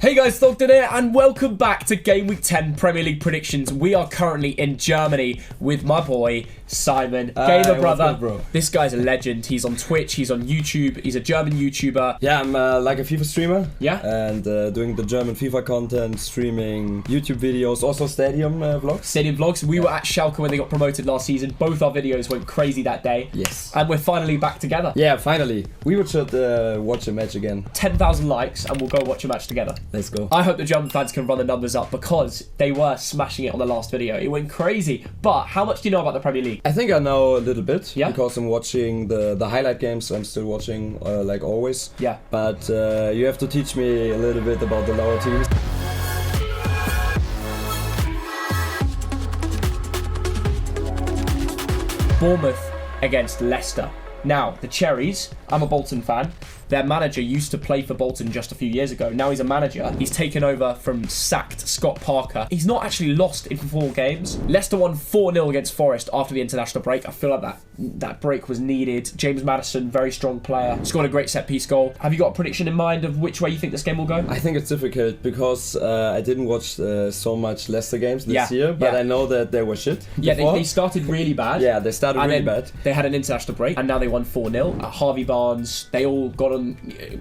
Hey guys, Thogden here, and welcome back to Game Week 10 Premier League predictions. We are currently in Germany with my boy, Simon. Gamer brother. Good, bro? This guy's a legend. He's on Twitch, he's on YouTube, he's a German YouTuber. Yeah, I'm like a FIFA streamer. Yeah? And doing the German FIFA content, streaming YouTube videos, also stadium vlogs. Stadium vlogs. We were at Schalke when they got promoted last season. Both our videos went crazy that day. Yes. And we're finally back together. Yeah, finally. We should watch a match again. 10,000 likes and we'll go watch a match together. Let's go. I hope the German fans can run the numbers up because they were smashing it on the last video. It went crazy. But how much do you know about the Premier League? I think I know a little bit. Yeah? Because I'm watching the highlight games. I'm still watching like always. Yeah. But you have to teach me a little bit about the lower teams. Bournemouth against Leicester. Now, the Cherries, I'm a Bolton fan. Their manager used to play for Bolton just a few years ago. Now he's a manager. He's taken over from sacked Scott Parker. He's not actually lost in 4 games. Leicester won 4-0 against Forest after the international break. I feel like that break was needed. James Maddison, very strong player. Scored a great set-piece goal. Have you got a prediction in mind of which way you think this game will go? I think it's difficult because I didn't watch so much Leicester games this year, but I know that they were shit. Yeah, they started really bad. Yeah, they started really bad. They had an international break, and now they won 4-0. Harvey Barnes, they all got on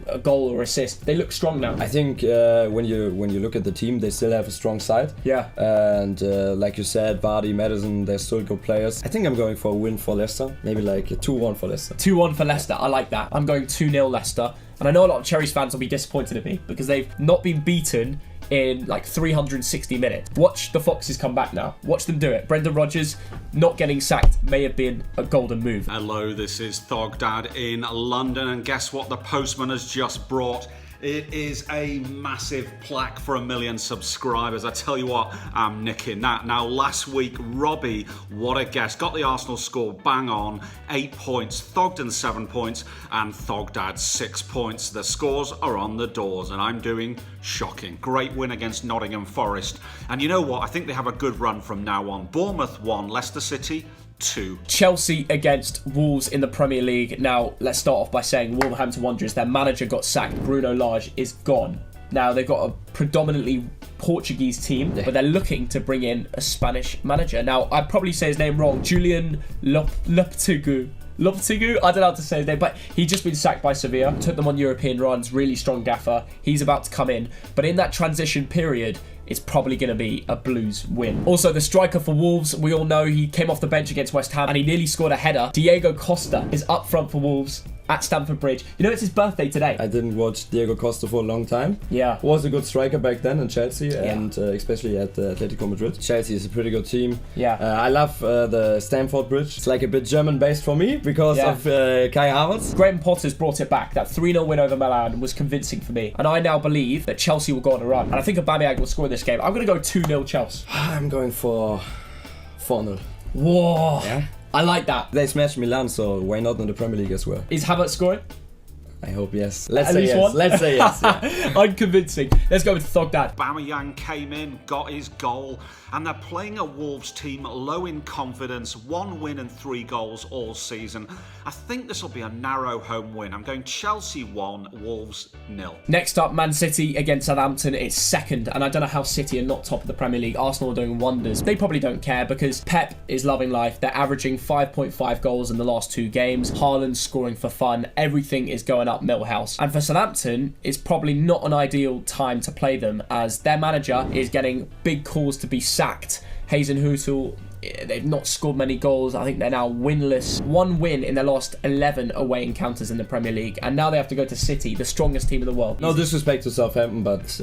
a goal or assist. They look strong now. I think when you look at the team, they still have a strong side. Yeah. And like you said, Vardy, Maddison, they're still good players. I think I'm going for a win for Leicester. Maybe like a 2-1 for Leicester. 2-1 for Leicester. I like that. I'm going 2-0 Leicester. And I know a lot of Cherries fans will be disappointed in me because they've not been beaten in like 360 minutes. Watch the Foxes come back now. Watch them do it. Brendan Rodgers not getting sacked may have been a golden move. Hello, this is Thogdad in London, and guess what the postman has just brought? It is a massive plaque for 1 million subscribers. I tell you what, I'm nicking that. Now, last week, Robbie, what a guess, got the Arsenal score bang on, 8 points, Thogden 7 points, and Thogdad 6 points. The scores are on the doors, and I'm doing shocking. Great win against Nottingham Forest. And you know what? I think they have a good run from now on. Bournemouth 1, Leicester City 2. Chelsea against Wolves in the Premier League. Now, let's start off by saying Wolverhampton Wanderers, their manager got sacked. Bruno Lage is gone. Now, they've got a predominantly Portuguese team, but they're looking to bring in a Spanish manager. Now, I'd probably say his name wrong. Julian Lopetegui. I don't know how to say his name, but he's just been sacked by Sevilla. Took them on European runs, really strong gaffer. He's about to come in. But in that transition period, it's probably going to be a Blues win. Also, the striker for Wolves, we all know he came off the bench against West Ham and he nearly scored a header. Diego Costa is up front for Wolves at Stamford Bridge. You know, it's his birthday today. I didn't watch Diego Costa for a long time. Yeah. Was a good striker back then in Chelsea and especially at Atletico Madrid. Chelsea is a pretty good team. Yeah. I love the Stamford Bridge. It's like a bit German-based for me because of Kai Havertz. Graham Potter's brought it back. That 3-0 win over Milan was convincing for me. And I now believe that Chelsea will go on a run. And I think Aubameyang will score in this game. I'm going to go 2-0 Chelsea. I'm going for 4-0. Whoa. Yeah. I like that. They smashed Milan, so why not in the Premier League as well? Is Havertz scoring? I hope yes. Let's At say least yes. one? Let's say yes. Yeah. Unconvincing. Let's go with Thogdad. Aubameyang came in, got his goal, and they're playing a Wolves team low in confidence, 1 win and 3 goals all season. I think this will be a narrow home win. I'm going Chelsea 1, Wolves 0. Next up, Man City against Southampton. It's second, and I don't know how City are not top of the Premier League. Arsenal are doing wonders. They probably don't care because Pep is loving life. They're averaging 5.5 goals in the last 2 games. Haaland's scoring for fun. Everything is going up Millhouse. And for Southampton, it's probably not an ideal time to play them as their manager is getting big calls to be sacked. Hasenhuttl, they've not scored many goals. I think they're now winless. 1 win in their last 11 away encounters in the Premier League. And now they have to go to City, the strongest team in the world. No disrespect to Southampton, but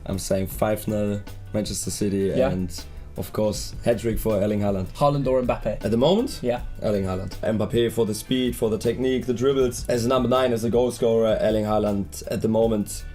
I'm saying 5-0 Manchester City and of course hat-trick for Erling Haaland. Haaland or Mbappe? At the moment, Yeah. Erling Haaland. Mbappe for the speed, for the technique, the dribbles. As a number 9, as a goal scorer, Erling Haaland at the moment,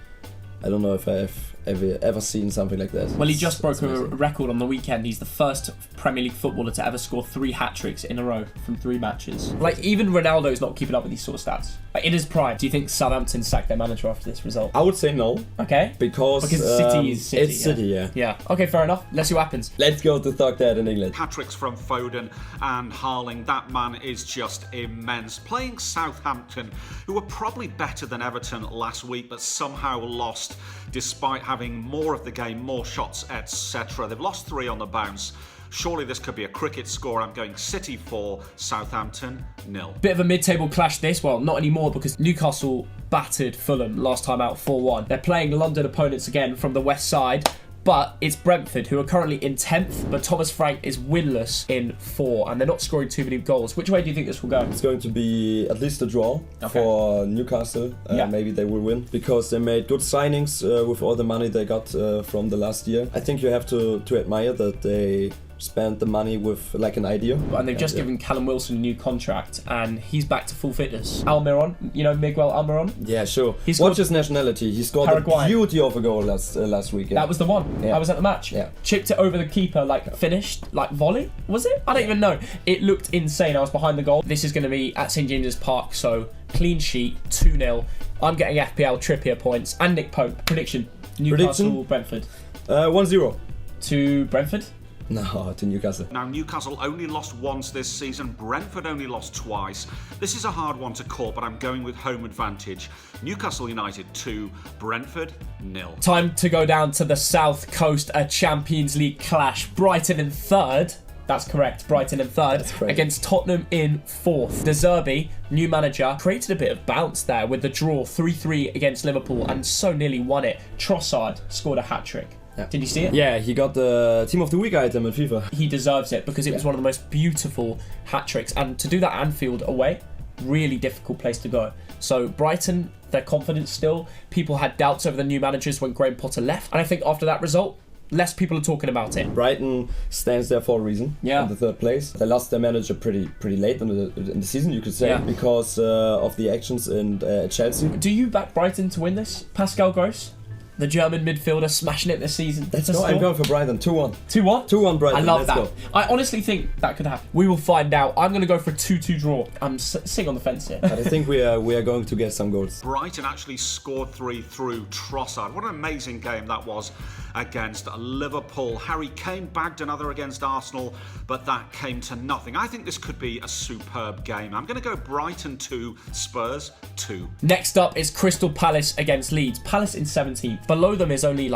I don't know if I've ever seen something like that. Well, he just broke a record on the weekend. He's the first Premier League footballer to ever score 3 hat-tricks in a row from 3 matches. Like, even Ronaldo's not keeping up with these sort of stats. Like, in his prime, do you think Southampton sacked their manager after this result? I would say no. Okay. Because City is City. It's City, yeah. Yeah. Okay, fair enough. Let's see what happens. Let's go to Thogdad in England. Hat-tricks from Foden and Harling. That man is just immense. Playing Southampton, who were probably better than Everton last week, but somehow lost lost despite having more of the game, more shots, etc. They've lost 3 on the bounce. Surely this could be a cricket score. I'm going City 4, Southampton 0. Bit of a mid-table clash this. Well, not anymore because Newcastle battered Fulham last time out 4-1. They're playing London opponents again from the west side. But it's Brentford, who are currently in 10th, but Thomas Frank is winless in 4, and they're not scoring too many goals. Which way do you think this will go? It's going to be at least a draw for Newcastle. Maybe they will win, because they made good signings with all the money they got from the last year. I think you have to admire that they spent the money with like an idea. And they've just given Callum Wilson a new contract, and he's back to full fitness. Almiron, you know Miguel Almiron? Yeah, sure. What's his nationality? He scored a beauty of a goal last weekend. That was the one. Yeah. I was at the match. Yeah. Chipped it over the keeper, finished, volley? Was it? I don't even know. It looked insane. I was behind the goal. This is going to be at St James's Park, so clean sheet, 2-0. I'm getting FPL Trippier points. And Nick Pope. Prediction. Newcastle, Brentford. 1-0. To Brentford? No, to Newcastle. Now, Newcastle only lost once this season. Brentford only lost twice. This is a hard one to call, but I'm going with home advantage. Newcastle United 2, Brentford 0. Time to go down to the South Coast, a Champions League clash. Brighton in 3rd. That's correct, Brighton in 3rd against Tottenham in 4th. De Zerbi, new manager, created a bit of bounce there with the draw 3-3 against Liverpool and so nearly won it. Trossard scored a hat-trick. Yeah. Did you see it? Yeah, he got the Team of the Week item in FIFA. He deserves it because it was one of the most beautiful hat-tricks, and to do that Anfield away, really difficult place to go. So Brighton, their confidence still. People had doubts over the new managers when Graham Potter left, and I think after that result, less people are talking about it. Brighton stands there for a reason. Yeah. In the 3rd place. They lost their manager pretty late in the season, you could say, because of the actions in Chelsea. Do you back Brighton to win this? Pascal Gross? The German midfielder smashing it this season. I'm going for Brighton, 2-1. 2-1? 2-1 Brighton. I love Let's that. go. I honestly think that could happen. We will find out. I'm going to go for a 2-2 draw. I'm sitting on the fence here. But I think we are going to get some goals. Brighton actually scored 3 through Trossard. What an amazing game that was against Liverpool. Harry Kane bagged another against Arsenal, but that came to nothing. I think this could be a superb game. I'm going to go Brighton 2, Spurs 2. Next up is Crystal Palace against Leeds. Palace in 17th. Below them is only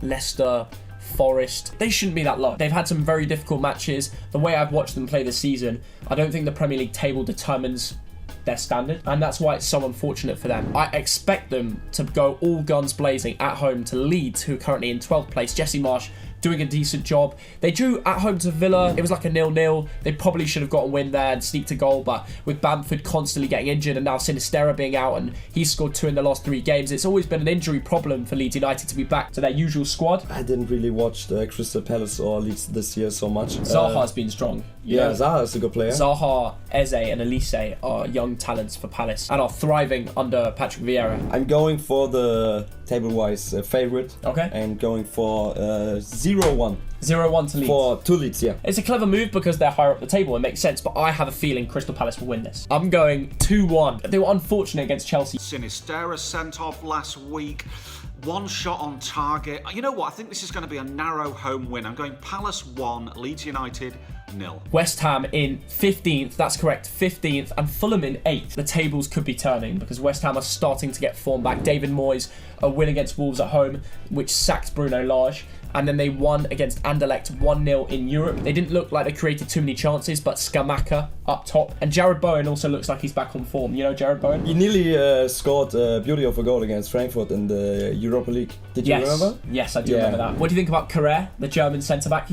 Leicester, Forest. They shouldn't be that low. They've had some very difficult matches. The way I've watched them play this season, I don't think the Premier League table determines their standard, and that's why it's so unfortunate for them. I expect them to go all guns blazing at home to Leeds, who are currently in 12th place. Jesse Marsch doing a decent job. They drew at home to Villa. It was like a 0-0. They probably should have got a win there and sneaked a goal, but with Bamford constantly getting injured and now Sinisterra being out, and he's scored 2 in the last 3 games, it's always been an injury problem for Leeds United to be back to their usual squad. I didn't really watch the Crystal Palace or Leeds this year so much. Zaha's been strong. Zaha is a good player. Zaha, Eze and Elise are young talents for Palace and are thriving under Patrick Vieira. I'm going for the table-wise favourite. Okay. And going for 0-1. 0-1 to Leeds. To Leeds, yeah. It's a clever move because they're higher up the table. It makes sense, but I have a feeling Crystal Palace will win this. I'm going 2-1. They were unfortunate against Chelsea. Sinisterra sent off last week. 1 shot on target. You know what? I think this is going to be a narrow home win. I'm going Palace 1, Leeds United 0. West Ham in 15th, that's correct, 15th, and Fulham in 8th. The tables could be turning because West Ham are starting to get form back. David Moyes, a win against Wolves at home, which sacked Bruno Lage. And then they won against Anderlecht 1-0 in Europe. They didn't look like they created too many chances, but Scamacca up top. And Jared Bowen also looks like he's back on form. You know Jared Bowen? He nearly scored a beauty of a goal against Frankfurt in the Europa League. Did you remember? Yes, I do remember that. What do you think about Carrère, the German centre-back?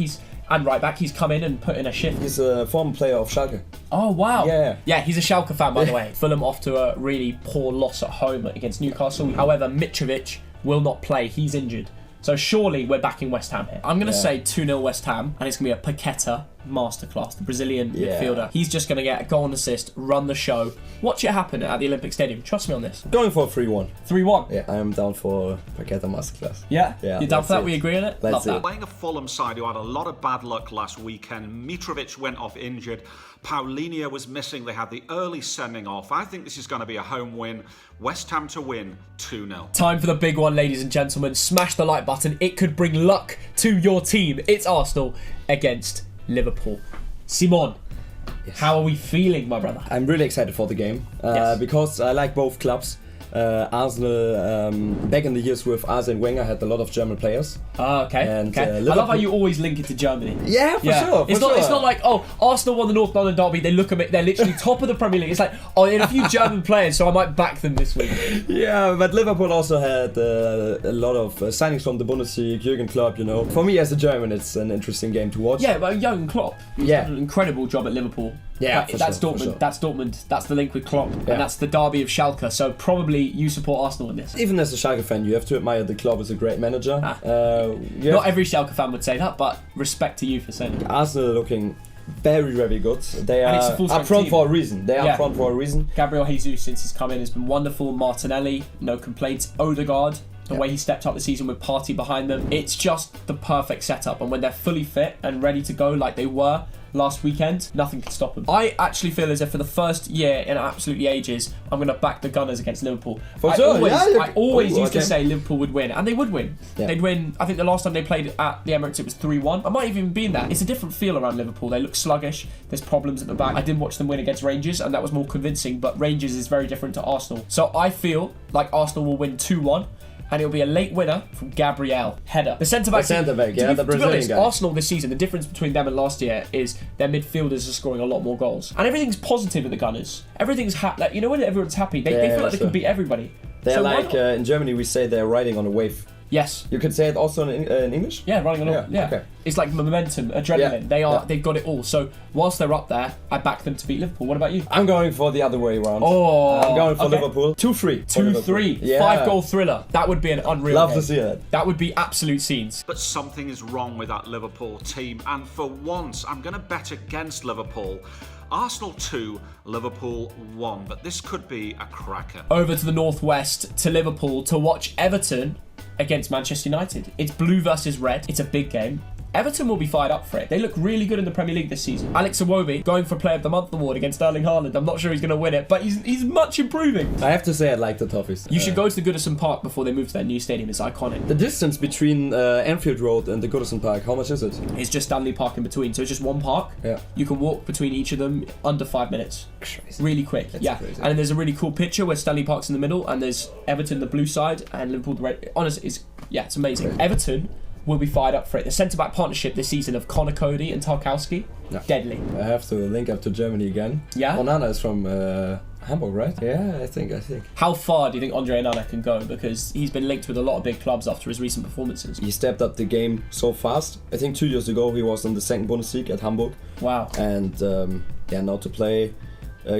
And right back, he's come in and put in a shift. He's a former player of Schalke. Oh, wow. Yeah, he's a Schalke fan, by the way. Fulham off to a really poor loss at home against Newcastle. However, Mitrovic will not play. He's injured. So surely we're backing West Ham here. I'm going to say 2-0 West Ham, and it's going to be a Paqueta masterclass, the Brazilian midfielder. He's just going to get a goal and assist, run the show. Watch it happen at the Olympic Stadium. Trust me on this. Going for 3-1. 3-1? Yeah, I am down for Paqueta masterclass. Yeah? You're down for that? We agree on it? Love that. Playing a Fulham side who had a lot of bad luck last weekend. Mitrovic went off injured. Paulinho was missing. They had the early sending off. I think this is going to be a home win. West Ham to win 2-0. Time for the big one, ladies and gentlemen. Smash the like button. It could bring luck to your team. It's Arsenal against Liverpool. Simon, how are we feeling, my brother? I'm really excited for the game Yes. because I like both clubs. Arsenal, back in the years with Arsene Wenger, had a lot of German players. Ah, okay. And, I love how you always link it to Germany. Yeah, for sure. It's not like, oh, Arsenal won the North London derby. They look at me. They're literally top of the Premier League. It's like, oh, they had a few German players, so I might back them this week. Yeah, but Liverpool also had a lot of signings from the Bundesliga, Jurgen Klopp. You know, for me as a German, it's an interesting game to watch. Yeah, but Jurgen Klopp. He's done an incredible job at Liverpool. Yeah, that's Dortmund. Sure. That's Dortmund. That's the link with Klopp, and that's the derby of Schalke. So probably you support Arsenal in this. Even as a Schalke fan, you have to admire the Klopp is a great manager. Not every Schalke fan would say that, but respect to you for saying that. Arsenal are looking very, very good. They And it's are a full-strength up front team. for a reason. They are up front for a reason. Gabriel Jesus, since he's come in, has been wonderful. Martinelli, no complaints. Odegaard, the way he stepped up the season with Partey behind them. It's just the perfect setup. And when they're fully fit and ready to go like they were last weekend, nothing can stop them. I actually feel as if for the first year in absolutely ages, I'm going to back the Gunners against Liverpool. I always used to say Liverpool would win, and they would win. Yeah. They'd win. I think the last time they played at the Emirates, it was 3-1. I might even be in that. It's a different feel around Liverpool. They look sluggish. There's problems at the back. I did watch them win against Rangers, and that was more convincing, but Rangers is very different to Arsenal. So I feel like Arsenal will win 2-1. And it'll be a late winner from Gabriel header. The centre-back, the Brazilian to be honest, guy. Arsenal this season, the difference between them and last year is their midfielders are scoring a lot more goals. And everything's positive at the Gunners. Everything's like, you know when everyone's happy, they feel like they can beat everybody. They're like, in Germany we say they're riding on a wave. Yes. You can say it also in English? Yeah, running along. Yeah. Okay. It's like momentum, adrenaline. They've got it all. So whilst they're up there, I back them to beat Liverpool. What about you? I'm going for the other way around. Oh, I'm going for Liverpool. 2-3. 2-3. Yeah. 5-goal thriller. That would be an unreal Love game. to see it. That would be absolute scenes. But something is wrong with that Liverpool team, and for once, I'm going to bet against Liverpool. Arsenal 2, Liverpool 1, but this could be a cracker. Over to the northwest, to Liverpool, to watch Everton against Manchester United. It's blue versus red. It's a big game. Everton will be fired up for it. They look really good in the Premier League this season. Alex Iwobi going for Player of the Month award against Erling Haaland. I'm not sure he's going to win it, but he's much improving. I have to say I like the Toffees. You should go to the Goodison Park before they move to their new stadium. It's iconic. The distance between Anfield Road and the Goodison Park, how much is it? It's just Stanley Park in between, so it's just one park. Yeah. You can walk between each of them under 5 minutes. Crazy. Really quick. That's crazy. And then there's a really cool picture where Stanley Park's in the middle and there's Everton the blue side and Liverpool the red. Honestly, it's amazing. Crazy. Everton will be fired up for it. The centre-back partnership this season of Connor Cody and Tarkowski, deadly. I have to link up to Germany again. Yeah? Onana is from Hamburg, right? Yeah, I think. How far do you think Andre Onana can go? Because he's been linked with a lot of big clubs after his recent performances. He stepped up the game so fast. I think 2 years ago he was in the second Bundesliga at Hamburg. Wow. And now to play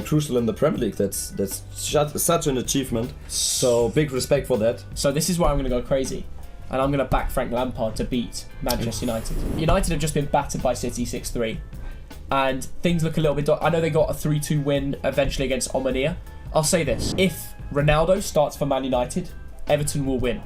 crucial in the Premier League, that's such an achievement. So big respect for that. So this is why I'm going to go crazy. And I'm going to back Frank Lampard to beat Manchester United. United have just been battered by City 6-3. And things look a little bit... I know they got a 3-2 win eventually against Omonia. I'll say this. If Ronaldo starts for Man United, Everton will win.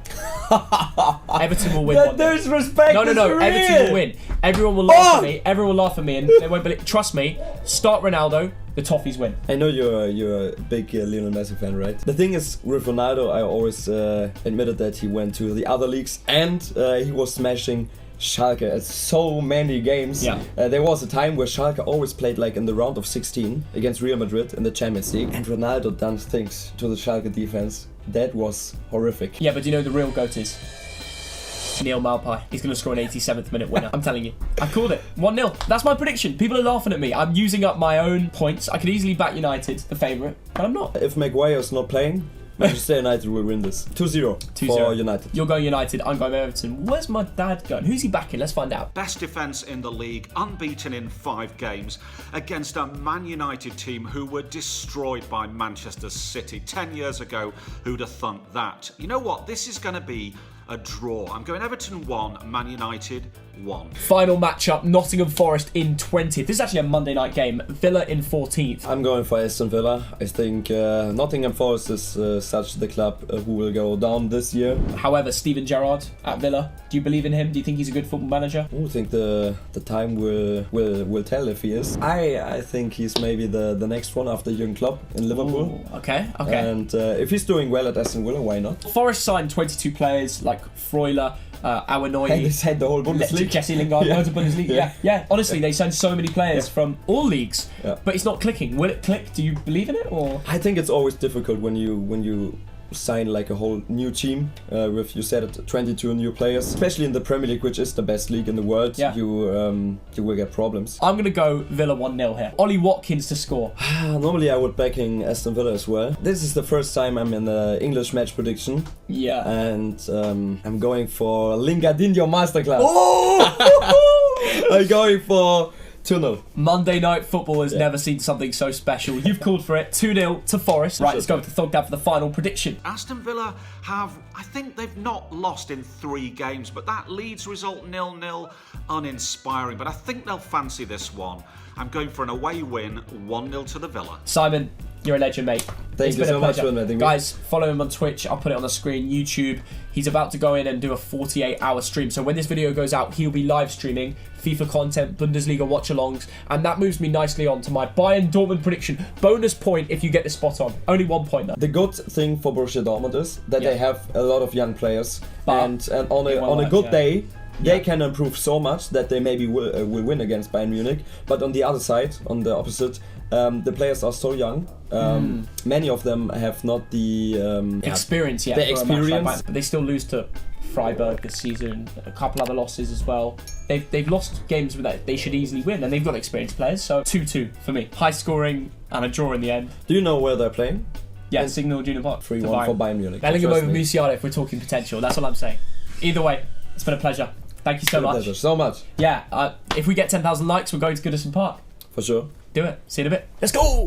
Everton will win. There's respect. No. Everton will win. Everyone will laugh at me. Everyone will laugh at me, and they won't believe. Trust me. Start Ronaldo. The Toffees win. I know you're a big Lionel Messi fan, right? The thing is, with Ronaldo, I always admitted that he went to the other leagues and he was smashing Schalke at so many games. Yeah. There was a time where Schalke always played like in the round of 16 against Real Madrid in the Champions League, and Ronaldo done things to the Schalke defense. That was horrific. Yeah, but do you know who the real GOAT is? Neil Maupay. He's going to score an 87th minute winner. I'm telling you. I called it. 1-0. That's my prediction. People are laughing at me. I'm using up my own points. I could easily back United, the favourite, but I'm not. If Maguire's not playing, Manchester United will win this. 2-0 for United. You're going United, I'm going Everton. Where's my dad going? Who's he backing? Let's find out. Best defence in the league, unbeaten in 5 games, against a Man United team who were destroyed by Manchester City 10 years ago. Who'd have thunk that? You know what? This is going to be a draw. I'm going Everton 1, Man United 1. Final matchup, Nottingham Forest in 20th. This is actually a Monday night game. Villa in 14th. I'm going for Aston Villa. I think Nottingham Forest is such the club who will go down this year. However, Steven Gerrard at Villa, do you believe in him? Do you think he's a good football manager? I think the time will tell if he is. I think he's maybe the next one after Jurgen Klopp in Liverpool. Ooh, okay. And if he's doing well at Aston Villa, why not? Forest signed 22 players like Freuler, Awanoyi, and they said the whole Bundesliga. Jesse Lingard, loads of Bundesliga. Yeah. Honestly, they signed so many players from all leagues, but it's not clicking. Will it click? Do you believe in it, or? I think it's always difficult when you sign like a whole new team with, you said it, 22 new players, especially in the Premier League, which is the best league in the world. Yeah. You will get problems. I'm going to go Villa 1-0 here. Ollie Watkins to score. Normally I would backing Aston Villa as well. This is the first time I'm in the English match prediction. Yeah. And I'm going for Lingardinho masterclass. Oh! I'm going for 2-0. Monday Night Football has never seen something so special. You've called for it. 2-0 to Forest. Right, let's go to Thogden for the final prediction. Aston Villa have, I think they've not lost in 3 games, but that Leeds result 0-0, uninspiring. But I think they'll fancy this one. I'm going for an away win, 1-0 to the Villa. Simon, you're a legend, mate. Thank you so much for letting me. Guys, follow him on Twitch. I'll put it on the screen. YouTube. He's about to go in and do a 48-hour stream. So when this video goes out, he'll be live streaming FIFA content, Bundesliga watch-alongs, and that moves me nicely on to my Bayern Dortmund prediction. Bonus point if you get this spot on. Only 1 point though. The good thing for Borussia Dortmund is that they have a lot of young players, and on a good day, they can improve so much that they maybe will win against Bayern Munich. But on the other side, on the opposite, the players are so young. Many of them have not the experience yet. The experience, but they still lose to Freiburg this season. A couple other losses as well. They've lost games that they should easily win, and they've got experienced players. So 2-2 for me. High scoring and a draw in the end. Do you know where they're playing? Yeah, Signal Iduna Park. 3-1 for Bayern Munich. Bellingham over Musiala if we're talking potential. That's all I'm saying. Either way, it's been a pleasure. Thank you so much. Pleasure. So much. Yeah, if we get 10,000 likes, we're going to Goodison Park. For sure. Do it. See you in a bit. Let's go!